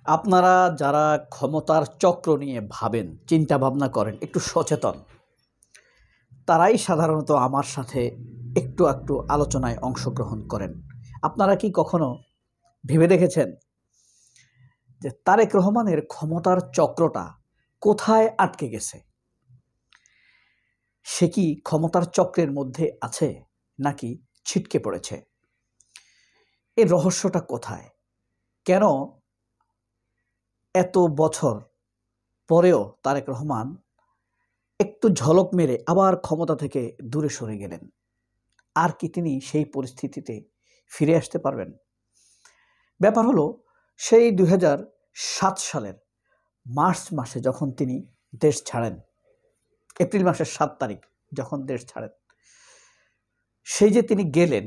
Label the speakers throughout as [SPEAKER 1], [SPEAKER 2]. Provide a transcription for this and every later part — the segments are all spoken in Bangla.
[SPEAKER 1] আপনারা যারা ক্ষমতার চক্র নিয়ে ভাবেন, চিন্তা ভাবনা করেন, একটু সচেতন, তারাই সাধারণত আমার সাথে একটু একটু আলোচনায় অংশগ্রহণ করেন। আপনারা কি কখনো ভেবে দেখেছেন যে তারেক রহমানের ক্ষমতার চক্রটা কোথায় আটকে গেছে? সে কি ক্ষমতার চক্রের মধ্যে আছে নাকি ছিটকে পড়েছে? এর রহস্যটা কোথায়? কেন এত বছর পরেও তারেক রহমান একটু ঝলক মেরে আবার ক্ষমতা থেকে দূরে সরে গেলেন? আর কি তিনি সেই পরিস্থিতিতে ফিরে আসতে পারবেন? ব্যাপার হলো, সেই 2007 সালের মার্চ মাসে যখন তিনি দেশ ছাড়েন, এপ্রিল মাসের 7 তারিখ যখন দেশ ছাড়েন, সেই যে তিনি গেলেন,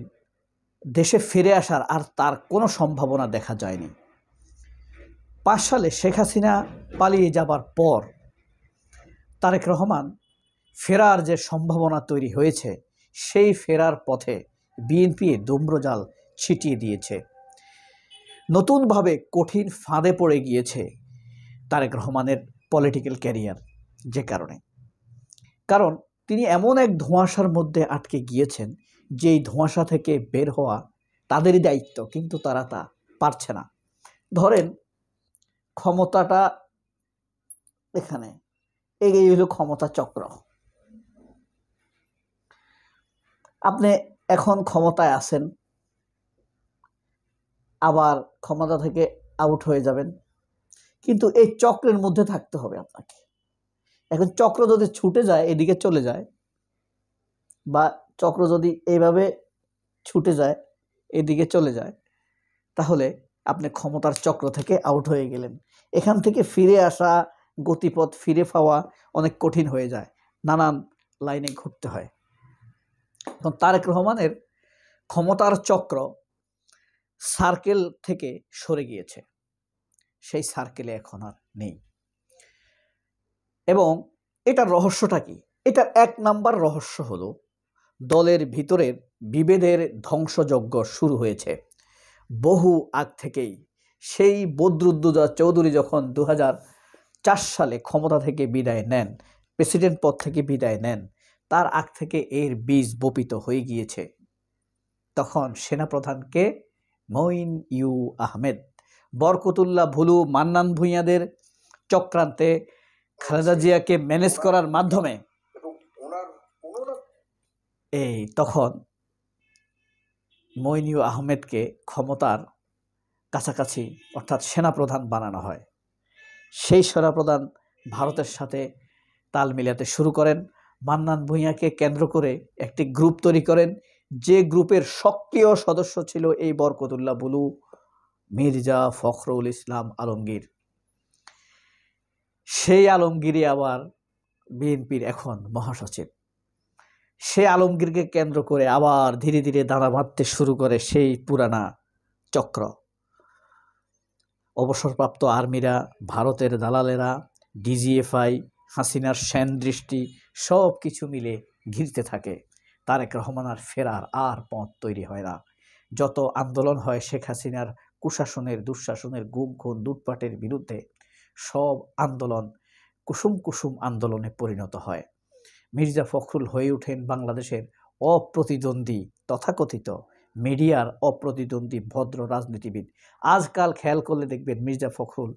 [SPEAKER 1] দেশে ফিরে আসার আর তার কোনো সম্ভাবনা দেখা যায়নি। 5 সালে শেখ হাসিনা পালিয়ে যাবার পর তারেক রহমান ফেরার যে সম্ভাবনা তৈরি হয়েছে, সেই ফেরার পথে বিএনপি ধূম্রজাল ছিটিয়ে দিয়েছে। নতুনভাবে কঠিন ফাঁদে পড়ে গিয়েছে তারেক রহমানের পলিটিক্যাল ক্যারিয়ার। যে কারণ তিনি এমন এক ধোঁয়াশার মধ্যে আটকে গিয়েছেন, যেই ধোঁয়াশা থেকে বের হওয়া তাদেরই দায়িত্ব, কিন্তু তারা তা পারছে না। ধরেন, ক্ষমতাটা এখানে, এই হলো ক্ষমতা চক্র। আপনি এখন ক্ষমতায় আছেন, আবার ক্ষমতা থেকে আউট হয়ে যাবেন, কিন্তু এই চক্রের মধ্যে থাকতে হবে আপনাকে। এখন চক্র যদি ছুটে যায়, এদিকে চলে যায়, বা চক্র যদি এইভাবে ছুটে যায়, এদিকে চলে যায়, তাহলে আপনি ক্ষমতার চক্র থেকে আউট হয়ে গেলেন। এখান থেকে ফিরে আসা, গতিপথ ফিরে পাওয়া অনেক কঠিন হয়ে যায়, নানান লাইনে ঘুরতে হয়। তো তারেক রহমানের ক্ষমতার চক্র সার্কেল থেকে সরে গিয়েছে, সেই সার্কেলে এখন আর নেই। এবং এটার রহস্যটা কি? এটার 1 নাম্বার রহস্য হলো, দলের ভিতরের বিভেদের ধ্বংসযজ্ঞ শুরু হয়েছে বহু আগ থেকেই। সেই বদরুদ্দোজা চৌধুরী যখন 2004 সালে ক্ষমতা থেকে বিদায় নেন, প্রেসিডেন্ট পদ থেকে বিদায় নেন, তার আগ থেকে এর বীজ বপিত হয়ে গিয়েছে। তখন সেনাপ্রধানকে মঈন ইউ আহমেদ, বরকতুল্লাহ ভুলু, মান্নান ভূঁইয়াদের চক্রান্তে খালেদা জিয়াকে ম্যানেজ করার মাধ্যমে তখন মঈন ইউ আহমেদকে ক্ষমতার কাছাকাছি অর্থাৎ সেনাপ্রধান বানানো হয়। সেই সেনাপ্রধান ভারতের সাথে তাল মিলাতে শুরু করেন। মান্নান ভূঁইয়াকে কেন্দ্র করে একটি গ্রুপ তৈরি করেন, যে গ্রুপের সক্রিয় সদস্য ছিল এই বরকতুল্লাহ বুলু, মির্জা ফখরুল ইসলাম আলমগীর। সেই আলমগীরই আবার বিএনপির এখন মহাসচিব। সে আলমগীরকে কেন্দ্র করে আবার ধীরে ধীরে দানা বাঁধতে শুরু করে সেই পুরানা চক্র। অবসরপ্রাপ্ত আর্মিরা, ভারতের দালালেরা, ডিজিএফআই, হাসিনার সেন দৃষ্টি, সব কিছু মিলে ঘিরতে থাকে। তারেক রহমান আর ফেরার আর পথ তৈরি হয় না। যত আন্দোলন হয় শেখ হাসিনার কুশাসনের, দুঃশাসনের, গুম খুন লুটপাটের বিরুদ্ধে, সব আন্দোলন কুসুম কুসুম আন্দোলনে পরিণত হয়। মির্জা ফখরুল হয়ে ওঠেন বাংলাদেশের অপ্রতিদ্বন্দ্বী, তথাকথিত মিডিয়ার অপ্রতিদ্বন্দ্বী ভদ্র রাজনীতিবিদ। আজকাল খেয়াল করলে দেখবেন মির্জা ফখরুল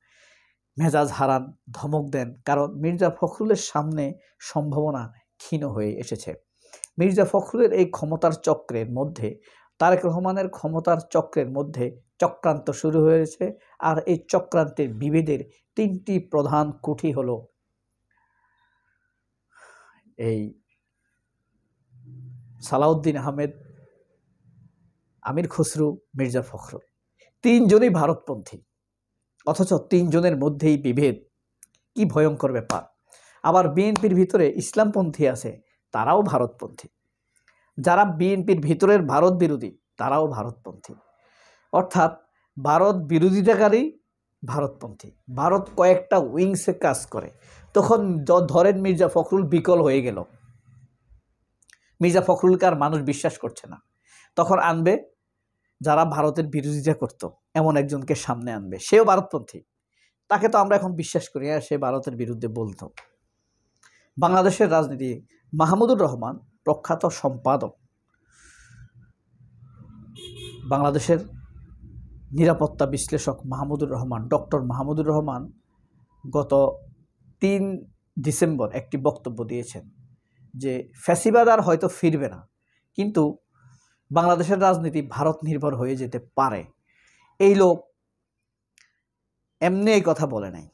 [SPEAKER 1] মেজাজ হারান, ধমক দেন, কারণ মির্জা ফখরুলের সামনে সম্ভাবনা ক্ষীণ হয়ে এসেছে। মির্জা ফখরুলের এই ক্ষমতার চক্রের মধ্যে, তারেক রহমানের ক্ষমতার চক্রের মধ্যে চক্রান্ত শুরু হয়েছে। আর এই চক্রান্তের বিভেদের 3টি প্রধান কুঠি হলো এই সালাউদ্দিন আহমেদ, আমির খসরু, মির্জা ফখরুল। 3 জনই ভারতপন্থী, অথচ 3 জনের মধ্যেই বিভেদ। কি ভয়ঙ্কর ব্যাপার! আবার বিএনপির ভিতরে ইসলামপন্থী আছে, তারাও ভারতপন্থী। যারা বিএনপির ভিতরের ভারত বিরোধী, তারাও ভারতপন্থী। অর্থাৎ ভারত বিরোধিতাকারী ভারতপন্থী। ভারত কয়েকটা উইংসে কাজ করে। তখন ধরেন মির্জা ফখরুল বিকল হয়ে গেল, মির্জা ফখরুলকে আর মানুষ বিশ্বাস করছে না, তখন আনবে যারা ভারতের বিরোধিতা করত, এমন একজনকে সামনে আনবে, সেও ভারতপন্থী। তাকে তো আমরা এখন বিশ্বাস করি, সে ভারতের বিরুদ্ধে বলতো। বাংলাদেশের রাজনীতি মাহমুদুর রহমান, প্রখ্যাত সম্পাদক, বাংলাদেশের নিরাপত্তা বিশ্লেষক মাহমুদুর রহমান, ডক্টর মাহমুদুর রহমান গত 3 ডিসেম্বর একটি বক্তব্য দিয়েছেন যে ফ্যাসিবাদ আর হয়তো ফিরবে না, কিন্তু বাংলাদেশের রাজনীতি ভারত নির্ভর হয়ে যেতে পারে। এই লোক এমনি এই কথা বলে নাই।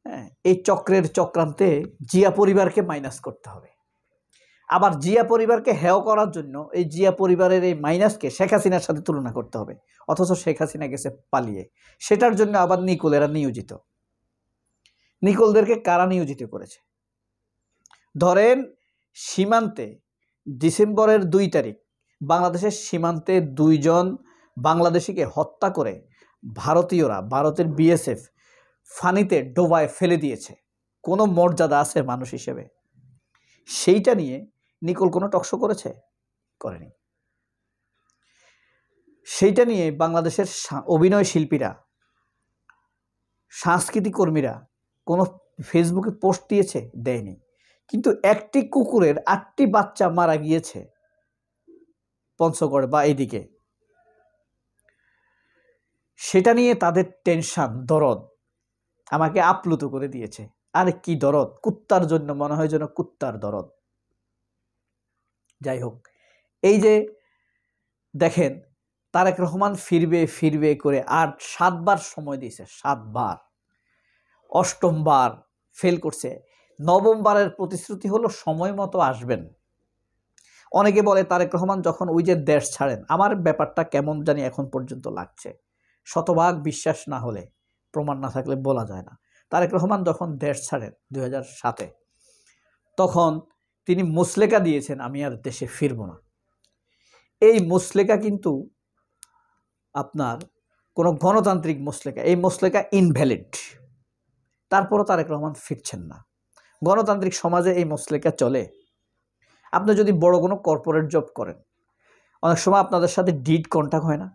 [SPEAKER 1] হ্যাঁ, এই চক্রের চক্রান্তে জিয়া পরিবারকে মাইনাস করতে হবে। আবার জিয়া পরিবারকে হেয় করার জন্য এই জিয়া পরিবারের এই মাইনাসকে শেখ হাসিনার সাথে তুলনা করতে হবে, অথচ শেখ হাসিনা গেছে পালিয়ে। সেটার জন্য আবার নিকোলেরা নিয়োজিত। নিকোলদেরকে কারা নিয়োজিত করেছে? ধরেন সীমান্তে ডিসেম্বরের 2 তারিখ বাংলাদেশের সীমান্তে 2 জন বাংলাদেশিকে হত্যা করে ভারতীয়রা, ভারতের বিএসএফ ফানিতে ডোবায় ফেলে দিয়েছে। কোনো মর্যাদা আছে মানুষ হিসেবে? সেইটা নিয়ে নিকোল কোনো টকশো করেছে? করেনি। সেইটা নিয়ে বাংলাদেশের অভিনয় শিল্পীরা, সাংস্কৃতিক কর্মীরা কোনো ফেসবুকে পোস্ট দিয়েছে? দেয়নি। কিন্তু একটি কুকুরের 8টি বাচ্চা মারা গিয়েছে পঞ্চগড় বা এইদিকে, সেটা নিয়ে তাদের টেনশন, দরদ আমাকে আপ্লুত করে দিয়েছে। আরে কি দরদ! কুত্তার জন্য মনে হয় যেন কুত্তার দরদ। যাই হোক, এই যে দেখেন তারেক রহমান ফিরবে ফিরবে করে 7বার সময় দিয়েছে, 7বার, 8ম বার ফেল করছে। 9মবারের প্রতিশ্রুতি হলো সময় মতো আসবেন। অনেকে বলে তারেক রহমান যখন ওই যে দেশ ছাড়েন, আমার ব্যাপারটা কেমন জানি এখন পর্যন্ত লাগছে, শতভাগ বিশ্বাস না হলে, প্রমাণ না থাকলে বলা যায় না। তারেক রহমান যখন দেশ ছাড়েন 2007-এ, তখন তিনি মুসলেকা দিয়েছেন আমি আর দেশে ফিরব না। এই মুসলেকা কিন্তু আপনার কোনো গণতান্ত্রিক মুসলেকা, এই মুসলেকা ইনভ্যালিড। তারপরও তারেক রহমান ফিরছেন না। গণতান্ত্রিক সমাজে এই মুসলেকা চলে। আপনি যদি বড় কোনো কর্পোরেট জব করেন, অনেক সময় আপনাদের সাথে ডিড কন্ট্যাক্ট হয় না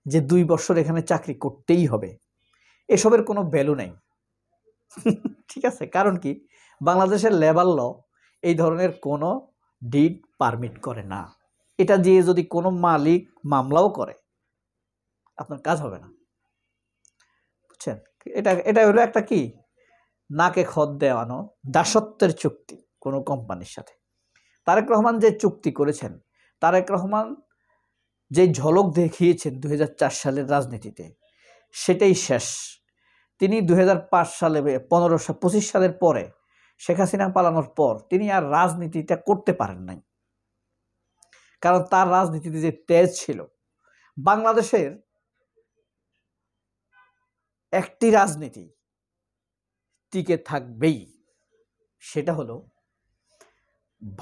[SPEAKER 1] যে 2 বছর এখানে চাকরি করতেই হবে। এসবের কোনো ভ্যালু নেই। ঠিক আছে? কারণ কি, বাংলাদেশের লেবার ল এই ধরনের কোনো ডিড পারমিট করে না। এটা দিয়ে যদি কোনো মালিক মামলাও করে, আপনার কাজ হবে না। বুঝছেন? এটা হলো একটা কি, নাকে খত দেওয়ানো দাসত্বের চুক্তি কোনো কোম্পানির সাথে। তারেক রহমান যে চুক্তি করেছেন, তারেক রহমান যে ঝলক দেখিয়েছেন 2004 সালের রাজনীতিতে, সেটাই শেষ। তিনি 2005 সালে 25 সালের পরে, শেখ হাসিনা পালানোর পর তিনি আর রাজনীতিটা করতে পারেন নাই। কারণ তার রাজনীতিতে যে তেজ ছিল, বাংলাদেশের একটি রাজনীতি টিকে থাকবেই, সেটা হলো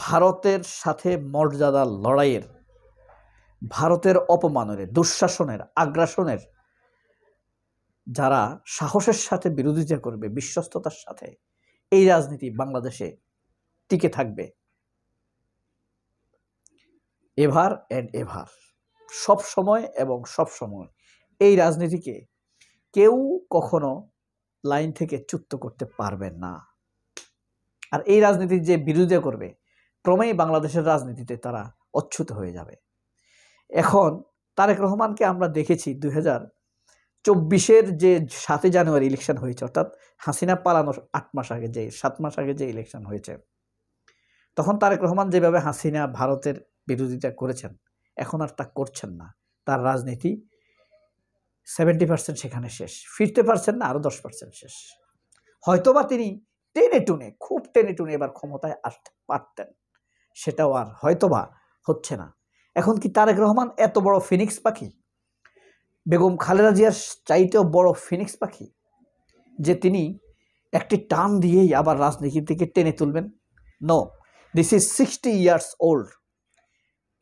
[SPEAKER 1] ভারতের সাথে মর্যাদার লড়াইয়ের, ভারতের অপমানের, দুঃশাসনের, আগ্রাসনের যারা সাহসের সাথে বিরোধিতা করবে, বিশ্বস্ততার সাথে, এই রাজনীতি বাংলাদেশে টিকে থাকবে এভার অ্যান্ড এভার, সব সময় এবং সব সময়। এই রাজনীতিকে কেউ কখনো লাইন থেকে চ্যুত করতে পারবেন না। আর এই রাজনীতির যে বিরোধিতা করবে, ক্রমেই বাংলাদেশের রাজনীতিতে তারা অচ্যুত হয়ে যাবে। এখন তারেক রহমানকে আমরা দেখেছি 2024-এর যে 7 জানুয়ারি ইলেকশন হয়েছে, অর্থাৎ হাসিনা পালানোর 8 মাস আগে, যে 7 মাস আগে যে ইলেকশন হয়েছে, তখন তারেক রহমান যেভাবে হাসিনা ভারতের বিরোধিতা করেছেন, এখন আর তা করছেন না। তার রাজনীতি 70% সেখানে শেষ, ফিরতে পারছেন না, আরো 10% শেষ। হয়তোবা তিনি খুব টেনে টুনে এবার ক্ষমতায় আসতে পারতেন, সেটাও আর হয়তোবা হচ্ছে না। এখন কি তারেক রহমান এত বড় ফিনিক্স পাখি, বেগম খালেদা জিয়ার চাইতেও বড় ফিনিক্স পাখি, যে তিনি একটি টান দিয়েই আবার রাজনীতি থেকে টেনে তুলবেন? No, this is 60 years old,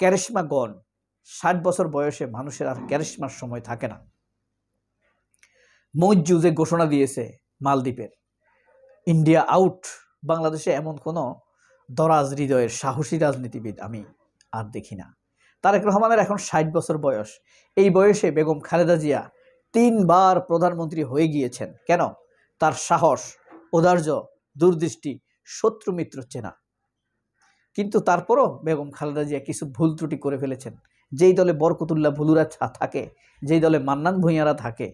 [SPEAKER 1] charisma gone. 60 বছর বয়সে মানুষের আর ক্যারিশমার সময় থাকে না। মইজু যে ঘোষণা দিয়েছে মালদ্বীপের, ইন্ডিয়া আউট, বাংলাদেশে এমন কোনো দরাজ হৃদয়ের সাহসী রাজনীতিবিদ আমি আর দেখি না। তারেক রহমানের এখন 60 বছর বয়স। এই বয়সে বেগম খালেদা জিয়া 3 বার প্রধানমন্ত্রী হয়ে গিয়েছেন। কেন? তার সাহস, ঔদার্য, দূরদৃষ্টি, শত্রু মিত্র চেনা। কিন্তু তারপরও বেগম খালেদা জিয়া কিছু ভুল ত্রুটি করে ফেলেছেন। যেই দলে বরকতুল্লাহ বুলুরা থাকে, যেই দলে মান্নান ভূঁইয়ারা থাকে,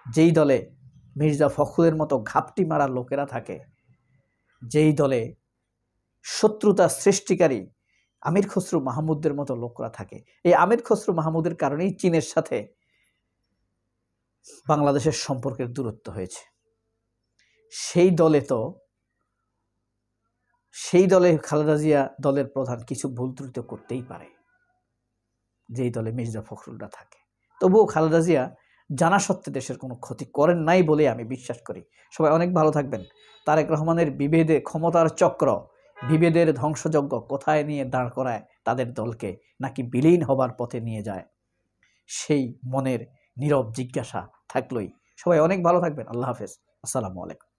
[SPEAKER 1] যেই দলে মির্জা ফখরুলের মতো ঘাপটি মারা লোকেরা থাকে, যেই দলে শত্রুতা সৃষ্টিকারী আমির খসরু মাহমুদের মতো লোকরা থাকে, এই আমির খসরু মাহমুদের কারণেই চীনের সাথে বাংলাদেশের সম্পর্কের দূরত্ব হয়েছে। সেই দলে খালেদা জিয়া দলের প্রধান কিছু ভুল ত্রুটি করতেই পারে, যেই দলে মির্জা ফখরুলরা থাকে। তবুও খালেদা জিয়া জানা সত্ত্বে দেশের কোনো ক্ষতি করেন নাই বলে আমি বিশ্বাস করি। সবাই অনেক ভালো থাকবেন। তারেক রহমানের বিভেদে ক্ষমতার চক্র, বিভেদের ধ্বংসযজ্ঞ কোথায় নিয়ে দাঁড় করায় তাদের দলকে, নাকি বিলীন হবার পথে নিয়ে যায়, সেই মনের নীরব জিজ্ঞাসা থাকলোই। সবাই অনেক ভালো থাকবেন। আল্লাহ হাফেজ। আসসালামু আলাইকুম।